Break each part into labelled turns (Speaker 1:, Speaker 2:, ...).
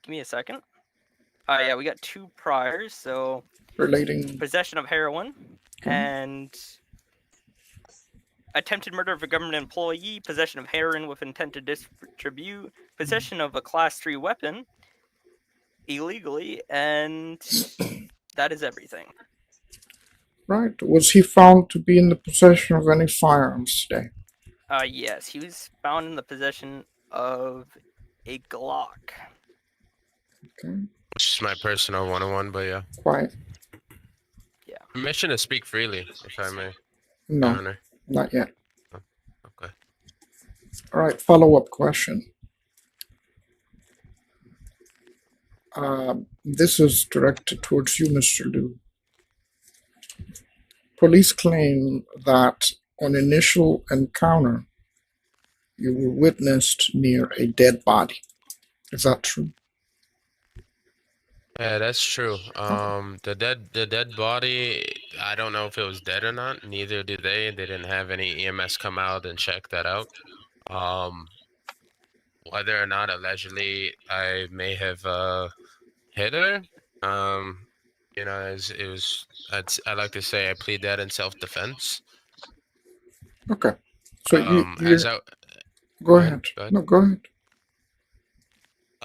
Speaker 1: Give me a second. Yeah, we got 2 priors, so
Speaker 2: Relating.
Speaker 1: possession of heroin
Speaker 2: Okay.
Speaker 1: and attempted murder of a government employee, possession of heroin with intent to distribute, possession of a class 3 weapon illegally, and that is everything.
Speaker 2: Right. Was he found to be in the possession of any firearms today?
Speaker 1: Yes, he was found in the possession of a Glock.
Speaker 2: Okay.
Speaker 3: Which is my personal 101, but yeah.
Speaker 2: Quiet.
Speaker 1: Yeah.
Speaker 3: Permission to speak freely, if I may.
Speaker 2: No,
Speaker 3: Honor.
Speaker 2: not yet.
Speaker 3: Okay.
Speaker 2: All right. Follow-up question. This is directed towards you, Mr. Liu. Police claim that on initial encounter, you were witnessed near a dead body. Is that true?
Speaker 3: Yeah, that's true. The dead body, I don't know if it was dead or not. Neither did they. They didn't have any EMS come out and check that out. Whether or not allegedly I may have hit her, you know, it was. I like to say I plead that in self-defense.
Speaker 2: Okay. So
Speaker 3: As I
Speaker 2: go ahead.
Speaker 3: go ahead.
Speaker 2: No, go ahead.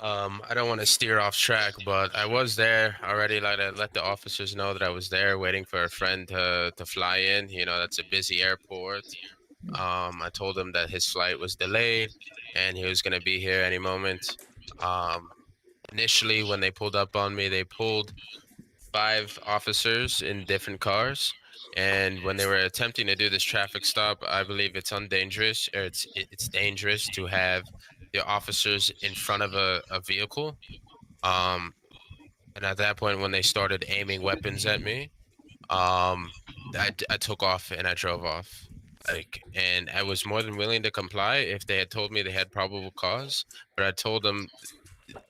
Speaker 3: I don't want to steer off track, but I was there already. Like I let the officers know that I was there, waiting for a friend to fly in. You know, that's a busy airport. I told him that his flight was delayed, and he was gonna be here any moment. Initially, when they pulled up on me, they pulled 5 officers in different cars. And when they were attempting to do this traffic stop, I believe it's undangerous, or it's dangerous to have the officers in front of a vehicle. And at that point, when they started aiming weapons at me, I took off and I drove off. And I was more than willing to comply if they had told me they had probable cause. But I told them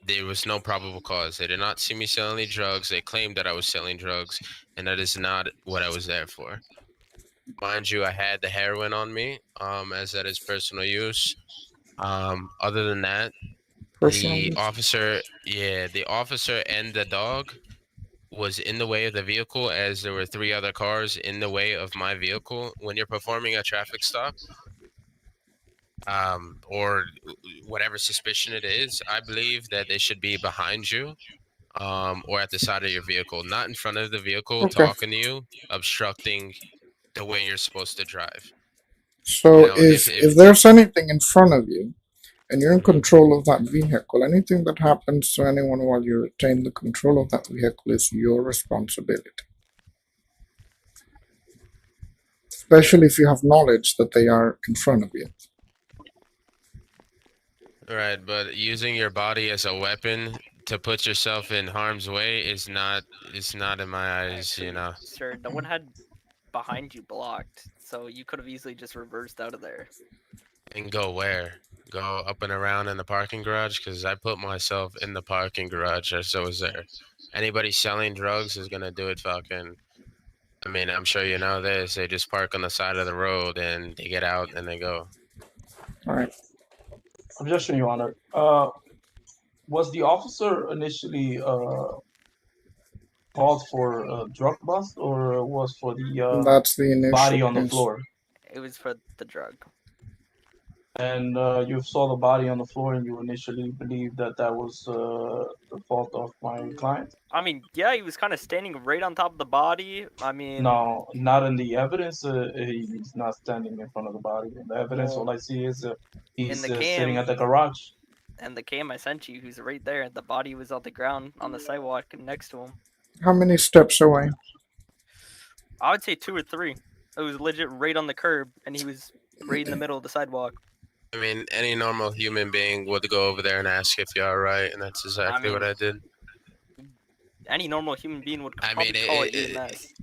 Speaker 3: there was no probable cause. They did not see me selling any drugs. They claimed that I was selling drugs, and that is not what I was there for. Mind you, I had the heroin on me, as that is personal use. Other than that,
Speaker 2: Personal
Speaker 3: the
Speaker 2: use.
Speaker 3: officer, the officer and the dog was in the way of the vehicle, as there were 3 other cars in the way of my vehicle. When you're performing a traffic stop, or whatever suspicion it is, I believe that they should be behind you, or at the side of your vehicle, not in front of the vehicle,
Speaker 2: Okay.
Speaker 3: talking to you, obstructing the way you're supposed to drive.
Speaker 2: So
Speaker 3: You know,
Speaker 2: if there's anything in front of you and you're in control of that vehicle, anything that happens to anyone while you retain the control of that vehicle is your responsibility. Especially if you have knowledge that they are in front of you.
Speaker 3: right, but using your body as a weapon to put yourself in harm's way is not in my eyes.
Speaker 1: Actually,
Speaker 3: You know.
Speaker 1: sir, no one had behind you blocked, so you could have easily just reversed out of there.
Speaker 3: And go where? Go up and around in the parking garage? Because I put myself in the parking garage, so was there. Anybody selling drugs is gonna do it fucking. I mean, I'm sure you know this. They just park on the side of the road and they get out and they go.
Speaker 2: All right.
Speaker 4: Objection, Your Honor. Was the officer initially called for a drug bust, or was for the
Speaker 2: That's the initial
Speaker 4: body on the
Speaker 2: case.
Speaker 4: floor?
Speaker 1: It was for the drug.
Speaker 4: And you saw the body on the floor, and you initially believed that that was the fault of my client?
Speaker 1: I mean, yeah, he was kind of standing right on top of the body. I mean,
Speaker 4: No, not in the evidence. He's not standing in front of the body. In the evidence,
Speaker 1: Well,
Speaker 4: all I see is he's
Speaker 1: the
Speaker 4: sitting
Speaker 1: cam-
Speaker 4: at the garage.
Speaker 1: and the cam I sent you, who's right there, the body was on the ground on the sidewalk next to him.
Speaker 2: How many steps away?
Speaker 1: I would say 2 or 3. It was legit right on the curb, and he was right in the middle of the sidewalk.
Speaker 3: I mean, any normal human being would go over there and ask if you're all right, and that's exactly what I did.
Speaker 1: Any normal human being would
Speaker 3: I
Speaker 1: probably
Speaker 3: mean,
Speaker 1: call it EMS.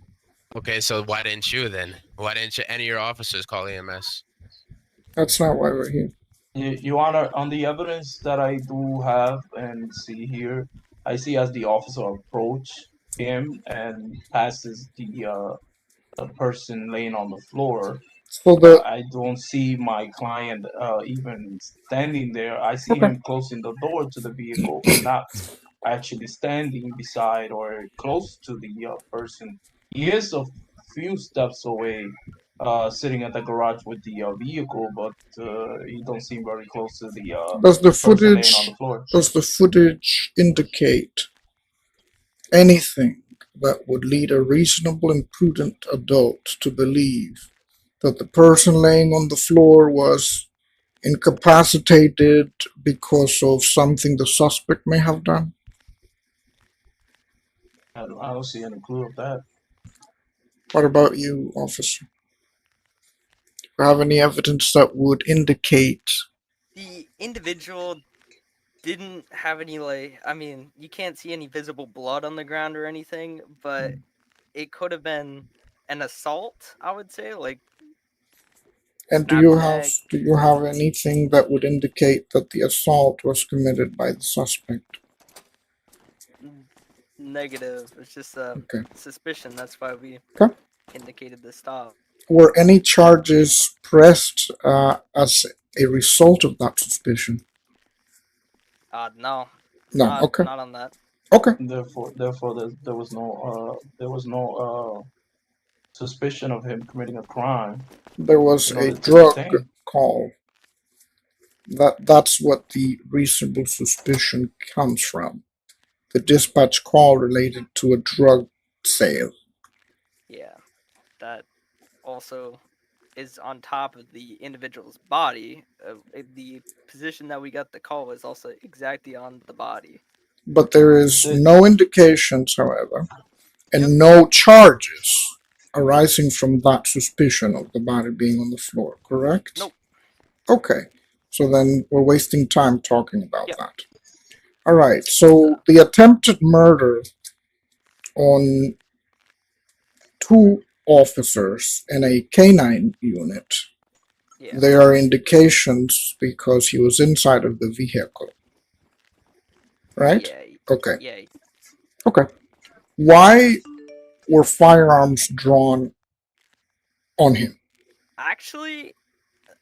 Speaker 3: Okay, so why didn't you then? Why didn't any of your officers call EMS?
Speaker 2: That's not why we're here.
Speaker 4: Your Honor, on the evidence that I do have and see here, I see as the officer approach him and passes the person laying on the floor.
Speaker 2: So the
Speaker 4: I don't see my client even standing there. I see
Speaker 2: Okay.
Speaker 4: him closing the door to the vehicle, but not actually standing beside or close to the person. He is a few steps away, sitting at the garage with the vehicle, but he don't seem very close to the
Speaker 2: Does the
Speaker 4: person laying on the
Speaker 2: footage
Speaker 4: floor.
Speaker 2: indicate anything that would lead a reasonable and prudent adult to believe that the person laying on the floor was incapacitated because of something the suspect may have done?
Speaker 4: I don't see any clue of that.
Speaker 2: What about you, officer? Do you have any evidence that would indicate?
Speaker 1: The individual didn't have any, like, I mean, you can't see any visible blood on the ground or anything, but it could have been an assault, I would say, like
Speaker 2: And
Speaker 1: snapped neck.
Speaker 2: do you have anything that would indicate that the assault was committed by the suspect?
Speaker 1: Negative. It's just a
Speaker 2: Okay.
Speaker 1: suspicion. That's why we
Speaker 2: Okay.
Speaker 1: indicated the stop.
Speaker 2: Were any charges pressed as a result of that suspicion?
Speaker 1: No.
Speaker 2: No.
Speaker 1: Not,
Speaker 2: Okay.
Speaker 1: not on that.
Speaker 2: Okay.
Speaker 4: Therefore, there was no suspicion of him committing a crime
Speaker 2: There was
Speaker 4: in
Speaker 2: a
Speaker 4: order to
Speaker 2: drug
Speaker 4: detain.
Speaker 2: call. That's what the reasonable suspicion comes from. The dispatch call related to a drug sale.
Speaker 1: Yeah. That also is on top of the individual's body. The position that we got the call is also exactly on the body.
Speaker 2: But there is
Speaker 4: The-
Speaker 2: no indications, however, and
Speaker 1: Yep.
Speaker 2: no charges arising from that suspicion of the body being on the floor, correct?
Speaker 1: Nope.
Speaker 2: Okay. So then we're wasting time talking about
Speaker 1: Yep.
Speaker 2: that. All right. So the attempted murder on two officers in a canine unit,
Speaker 1: Yeah.
Speaker 2: there are indications because he was inside of the vehicle. Right?
Speaker 1: Yeah.
Speaker 2: Okay.
Speaker 1: Yeah.
Speaker 2: Okay. Why were firearms drawn on him?
Speaker 1: Actually,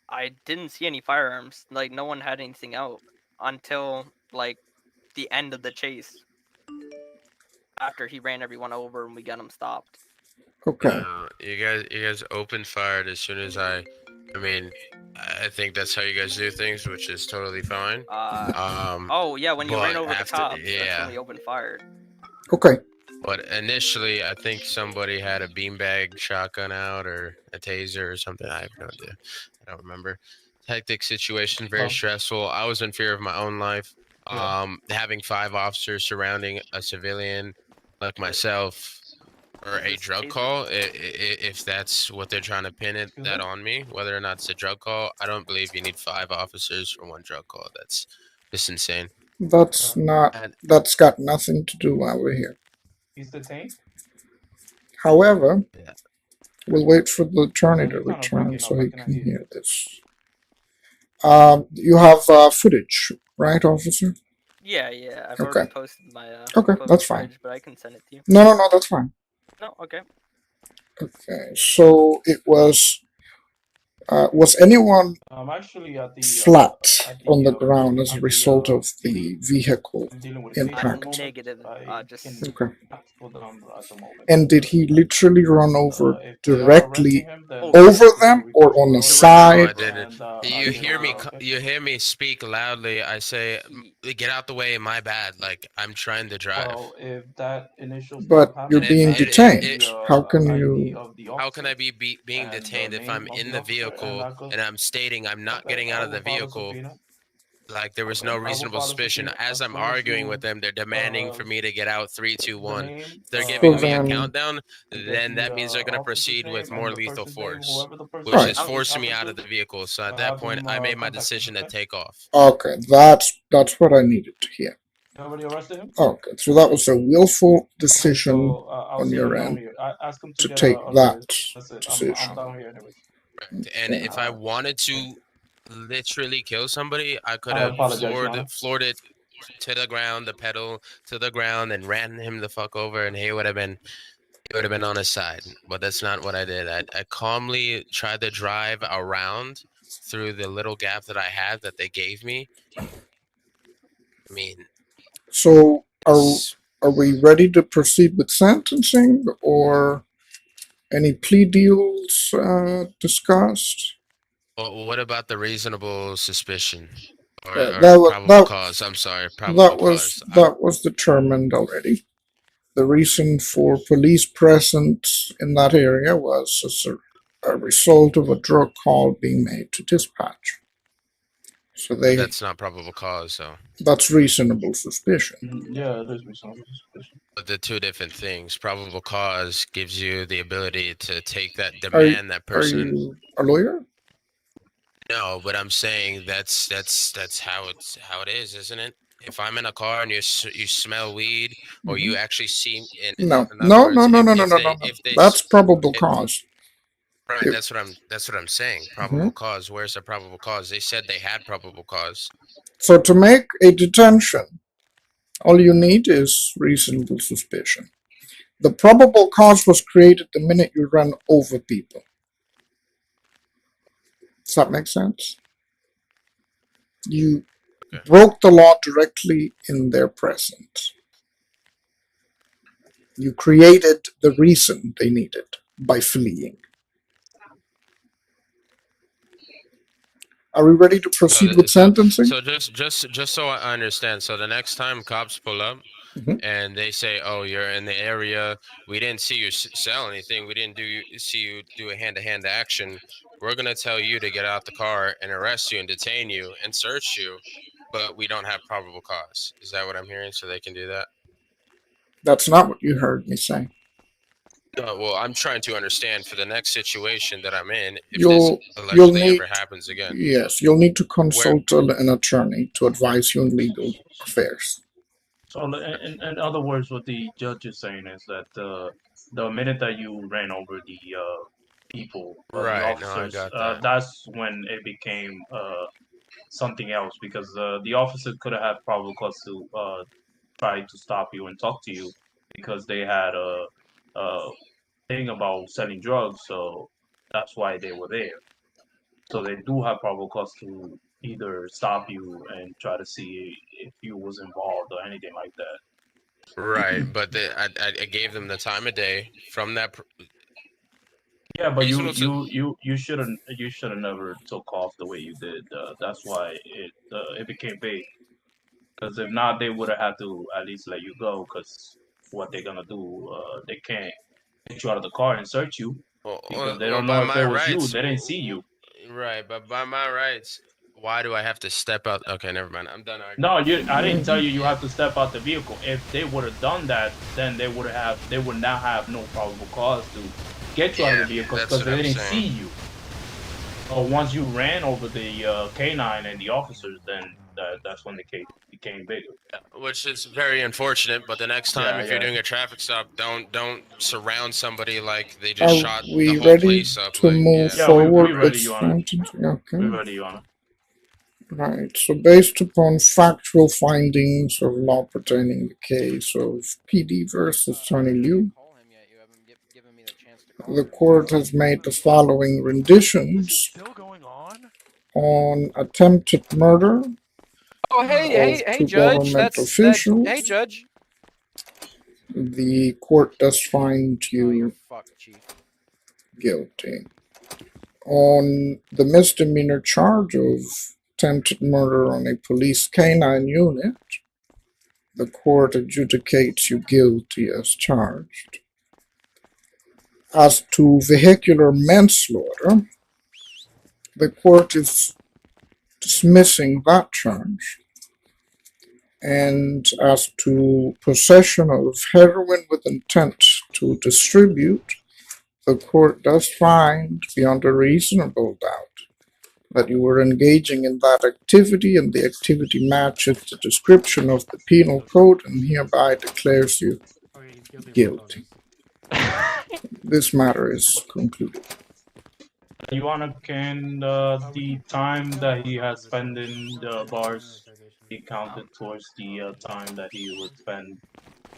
Speaker 1: I didn't see any firearms. Like, no one had anything out until, like, the end of the chase. After he ran everyone over and we got him stopped.
Speaker 2: Okay.
Speaker 3: You guys opened fired as soon as I mean, I think that's how you guys do things, which is totally fine.
Speaker 1: Oh, yeah, when you ran
Speaker 3: but
Speaker 1: over the
Speaker 3: after-
Speaker 1: cops, that's
Speaker 3: yeah.
Speaker 1: when we opened fire.
Speaker 2: Okay.
Speaker 3: But initially, I think somebody had a beanbag shotgun out or a taser or something. I have no idea. I don't remember. Hectic situation, very
Speaker 4: Oh.
Speaker 3: stressful. I was in fear of my own life.
Speaker 4: Yeah.
Speaker 3: Having 5 officers surrounding a civilian like myself, or a
Speaker 1: Just
Speaker 3: drug
Speaker 1: taser.
Speaker 3: call, if that's what they're trying to pin it
Speaker 4: Excuse
Speaker 3: that
Speaker 4: me?
Speaker 3: on me, whether or not it's a drug call, I don't believe you need 5 officers for one drug call. That's just insane.
Speaker 2: That's not.
Speaker 3: And
Speaker 2: That's got nothing to do over here.
Speaker 4: He's detained.
Speaker 2: However,
Speaker 3: Yeah.
Speaker 2: we'll wait for the attorney to
Speaker 4: You're kind of
Speaker 2: return
Speaker 4: breaking
Speaker 2: so
Speaker 4: up. I
Speaker 2: he
Speaker 4: cannot
Speaker 2: can
Speaker 4: hear you.
Speaker 2: hear this. You have footage, right, officer?
Speaker 1: Yeah, I've
Speaker 2: Okay.
Speaker 1: already posted my
Speaker 2: Okay,
Speaker 1: photo
Speaker 2: that's fine.
Speaker 1: footage, but I can send it to you.
Speaker 2: No, that's fine.
Speaker 1: No, okay.
Speaker 2: Okay, so it was anyone
Speaker 4: I'm actually at the
Speaker 2: flat on the ground as a
Speaker 4: at the,
Speaker 2: result of
Speaker 4: TV.
Speaker 2: the vehicle
Speaker 4: I'm dealing with a patient at the
Speaker 2: impact?
Speaker 4: moment.
Speaker 1: Negative.
Speaker 4: I
Speaker 1: Just
Speaker 2: Okay.
Speaker 4: cannot put them at the moment.
Speaker 2: And did he literally run over
Speaker 4: If they are arresting
Speaker 2: directly
Speaker 4: him, then
Speaker 1: Oh,
Speaker 2: over
Speaker 4: please
Speaker 2: them
Speaker 4: request
Speaker 2: or on the
Speaker 4: for
Speaker 1: Directly
Speaker 3: No, I
Speaker 2: side?
Speaker 3: didn't.
Speaker 4: and I'll
Speaker 3: You
Speaker 4: get
Speaker 3: hear
Speaker 4: over
Speaker 3: me?
Speaker 4: there, okay?
Speaker 3: You hear me speak loudly. I say,
Speaker 1: Ye-
Speaker 3: Get out the way. My bad. Like I'm trying to drive."
Speaker 4: Well, if that initial
Speaker 2: But
Speaker 4: stop
Speaker 2: you're
Speaker 3: And
Speaker 4: happened,
Speaker 3: if
Speaker 2: being
Speaker 4: I
Speaker 3: it,
Speaker 4: can
Speaker 3: it,
Speaker 4: get
Speaker 2: detained.
Speaker 3: it,
Speaker 4: the
Speaker 2: How can
Speaker 4: ID
Speaker 2: you?
Speaker 4: of the
Speaker 3: how can
Speaker 4: officer
Speaker 3: I be being
Speaker 4: and the
Speaker 3: detained if I'm
Speaker 4: name of
Speaker 3: in
Speaker 4: the
Speaker 3: the
Speaker 4: officer, and
Speaker 3: vehicle and I'm stating I'm not getting out
Speaker 4: I
Speaker 3: of the
Speaker 4: will file a
Speaker 3: vehicle?
Speaker 4: subpoena.
Speaker 3: Like there was
Speaker 4: Okay,
Speaker 3: no
Speaker 4: I will
Speaker 3: reasonable
Speaker 4: file a
Speaker 3: suspicion.
Speaker 4: subpoena
Speaker 3: As
Speaker 4: as
Speaker 3: I'm
Speaker 4: soon as
Speaker 3: arguing with
Speaker 4: you
Speaker 3: them, they're demanding for me to get out. 3, 2,
Speaker 4: the
Speaker 3: 1.
Speaker 4: name,
Speaker 3: They're
Speaker 2: So
Speaker 3: giving me a
Speaker 2: then,
Speaker 3: countdown.
Speaker 4: you get
Speaker 3: Then
Speaker 4: the
Speaker 3: that means they're going to
Speaker 4: officer's
Speaker 3: proceed with
Speaker 4: name and
Speaker 3: more
Speaker 4: the
Speaker 3: lethal
Speaker 4: person's name,
Speaker 3: force,
Speaker 4: whoever the person
Speaker 3: which
Speaker 2: Right.
Speaker 3: is
Speaker 4: is, which
Speaker 3: forcing me out of
Speaker 4: officer,
Speaker 3: the vehicle. So at that
Speaker 4: have
Speaker 3: point,
Speaker 4: them
Speaker 3: I made my
Speaker 4: contact me,
Speaker 3: decision to
Speaker 4: okay?
Speaker 3: take off.
Speaker 2: okay, that's what I needed to hear.
Speaker 4: You already arrested him?
Speaker 2: Okay, so that was a willful
Speaker 4: Okay,
Speaker 2: decision
Speaker 4: so I'll
Speaker 2: on
Speaker 4: see
Speaker 2: your
Speaker 4: him down
Speaker 2: end
Speaker 4: here. Ask him to
Speaker 2: to
Speaker 4: get
Speaker 2: take
Speaker 4: a
Speaker 2: that
Speaker 4: list. That's it. I'm
Speaker 2: decision.
Speaker 4: down here anyways.
Speaker 3: Correct. And
Speaker 2: Okay.
Speaker 3: if I wanted to literally kill somebody, I could
Speaker 4: I
Speaker 3: have
Speaker 4: apologize, Your Honor.
Speaker 3: floored it to the ground, the pedal to the ground, and ran him the fuck over, and he would have been on his side. But that's not what I did. I calmly tried to drive around through the little gap that I had that they gave me. I mean,
Speaker 2: So Are are we ready to proceed with sentencing or any plea deals discussed?
Speaker 3: Well, what about the reasonable suspicion
Speaker 2: Uh,
Speaker 3: or
Speaker 2: that was
Speaker 3: probable
Speaker 2: that
Speaker 3: cause? I'm sorry,
Speaker 2: that
Speaker 3: probable
Speaker 2: was
Speaker 3: cause.
Speaker 2: that was determined already. The reason for police presence in that area was as a result of a drug call being made to dispatch. So
Speaker 3: But
Speaker 2: they
Speaker 3: that's not probable cause, so.
Speaker 2: that's reasonable suspicion.
Speaker 4: Yeah, there's reasonable suspicion.
Speaker 3: But the two different things. Probable cause gives you the ability to take that
Speaker 2: Are
Speaker 3: demand that
Speaker 2: are
Speaker 3: person.
Speaker 2: you a lawyer?
Speaker 3: No, but I'm saying that's how it is, isn't it? If I'm in a car and you smell weed, or you
Speaker 2: Mhm.
Speaker 3: actually see,
Speaker 2: No,
Speaker 3: in other
Speaker 2: no, no,
Speaker 3: words,
Speaker 2: no,
Speaker 3: if
Speaker 2: no, no,
Speaker 3: if
Speaker 2: no,
Speaker 3: they
Speaker 2: no, no.
Speaker 3: if they
Speaker 2: That's probable
Speaker 3: it,
Speaker 2: cause.
Speaker 3: right,
Speaker 2: If,
Speaker 3: that's what I'm saying. Probable
Speaker 2: mhm.
Speaker 3: cause. Where's the probable cause? They said they had probable cause.
Speaker 2: So to make a detention, all you need is reasonable suspicion. The probable cause was created the minute you run over people. Does that make sense? You
Speaker 3: Okay.
Speaker 2: broke the law directly in their presence. You created the reason they needed by fleeing. Are we ready to
Speaker 3: So
Speaker 2: proceed
Speaker 3: the,
Speaker 2: with
Speaker 3: so
Speaker 2: sentencing?
Speaker 3: so just so I understand. So the next time cops pull up,
Speaker 2: Mhm.
Speaker 3: and they say, "Oh, you're in the area. We didn't see you sell anything. We didn't see you do a hand-to-hand action. We're gonna tell you to get out the car and arrest you and detain you and search you, but we don't have probable cause." Is that what I'm hearing? So they can do that?
Speaker 2: That's not what you heard me say.
Speaker 3: No. Well, I'm trying to understand for the next situation that I'm in, if this
Speaker 2: You'll
Speaker 3: allegedly
Speaker 2: need
Speaker 3: ever happens again,
Speaker 2: yes, you'll need to
Speaker 3: where.
Speaker 2: consult an attorney to advise you in legal affairs.
Speaker 4: So, in other words, what the judge is saying is that the minute that you ran over the
Speaker 3: Right. No, I
Speaker 4: officers,
Speaker 3: got that.
Speaker 4: that's when it became something else because the officer could have probable cause to try to stop you and talk to you because they had a thing about selling drugs, so that's why they were there. So they do have probable cause to either stop you and try to see if you was involved or anything like that.
Speaker 3: Right, but I gave them the time of day from that
Speaker 4: Yeah, but you
Speaker 3: reasonable.
Speaker 4: you you you shouldn't you should have never took off the way you did. That's why it became big. Because if not, they would have had to at least let you go. Because what they're gonna do, they can't get you out of the car and search you because they
Speaker 3: Well,
Speaker 4: don't
Speaker 3: by
Speaker 4: know if it
Speaker 3: my
Speaker 4: was you.
Speaker 3: rights,
Speaker 4: They didn't see you.
Speaker 3: right, but by my rights, why do I have to step out? Okay, never mind. I'm done arguing.
Speaker 4: No, I didn't tell
Speaker 2: Mhm.
Speaker 4: you you have to step out the vehicle. If they would have done that, then they would now have no probable cause to get you out of the
Speaker 3: Yeah,
Speaker 4: vehicles
Speaker 3: that's
Speaker 4: because
Speaker 3: what
Speaker 4: they
Speaker 3: I'm
Speaker 4: didn't
Speaker 3: saying.
Speaker 4: see you. Once you ran over the canine and the officers, then that's when the case became bigger.
Speaker 3: Which is very unfortunate. But the next time,
Speaker 4: Yeah,
Speaker 3: if you're
Speaker 4: yeah.
Speaker 3: doing a traffic stop, don't surround somebody like they just
Speaker 2: Are
Speaker 3: shot the
Speaker 2: we
Speaker 3: whole
Speaker 2: ready
Speaker 3: place up.
Speaker 2: to
Speaker 3: Like,
Speaker 2: move
Speaker 3: yeah.
Speaker 4: Yeah, we
Speaker 2: forward with
Speaker 4: ready, Your Honor.
Speaker 2: sentencing?
Speaker 4: We
Speaker 2: Okay.
Speaker 4: ready, Your Honor.
Speaker 2: Right. So based upon factual findings of law pertaining the case of PD versus Tony Liu,
Speaker 1: Call him yet. You haven't given me the chance to call
Speaker 2: the
Speaker 1: him.
Speaker 2: court has made the following renditions
Speaker 5: Still going on?
Speaker 2: on attempted murder
Speaker 1: Oh, hey,
Speaker 2: of
Speaker 1: hey,
Speaker 2: two
Speaker 1: Judge.
Speaker 2: government
Speaker 1: Hey,
Speaker 2: officials.
Speaker 1: Judge.
Speaker 2: The court does find
Speaker 1: Oh, you're
Speaker 2: you
Speaker 1: fucked, Chief.
Speaker 2: guilty. On the misdemeanor charge of attempted murder on a police canine unit, the court adjudicates you guilty as charged. As to vehicular manslaughter, the court is dismissing that charge. And as to possession of heroin with intent to distribute, the court does find beyond a reasonable doubt that you were engaging in that activity and the activity matches the description of the penal code and hereby declares you
Speaker 5: Okay, he's guilty of both
Speaker 2: guilty.
Speaker 5: felonies.
Speaker 2: This matter is concluded.
Speaker 4: Your Honor, can the time that he has spent in the bars be counted towards the time that he would spend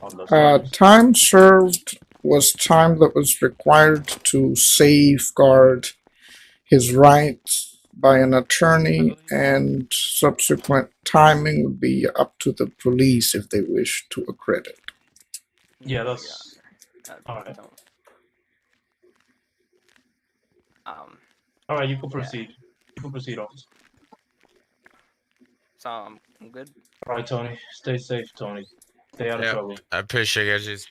Speaker 4: on the charges?
Speaker 2: Time served was time that was required to safeguard his rights by an attorney, and subsequent timing would be up to the police if they wish to accredit.
Speaker 4: Yeah, that's
Speaker 1: I
Speaker 4: alright.
Speaker 1: don't.
Speaker 4: All right, you can
Speaker 1: Yeah.
Speaker 4: proceed. You can proceed, officer.
Speaker 1: So I'm good.
Speaker 4: All right, Tony. Stay safe, Tony. Stay out of
Speaker 3: Yeah,
Speaker 4: trouble.
Speaker 3: I appreciate it.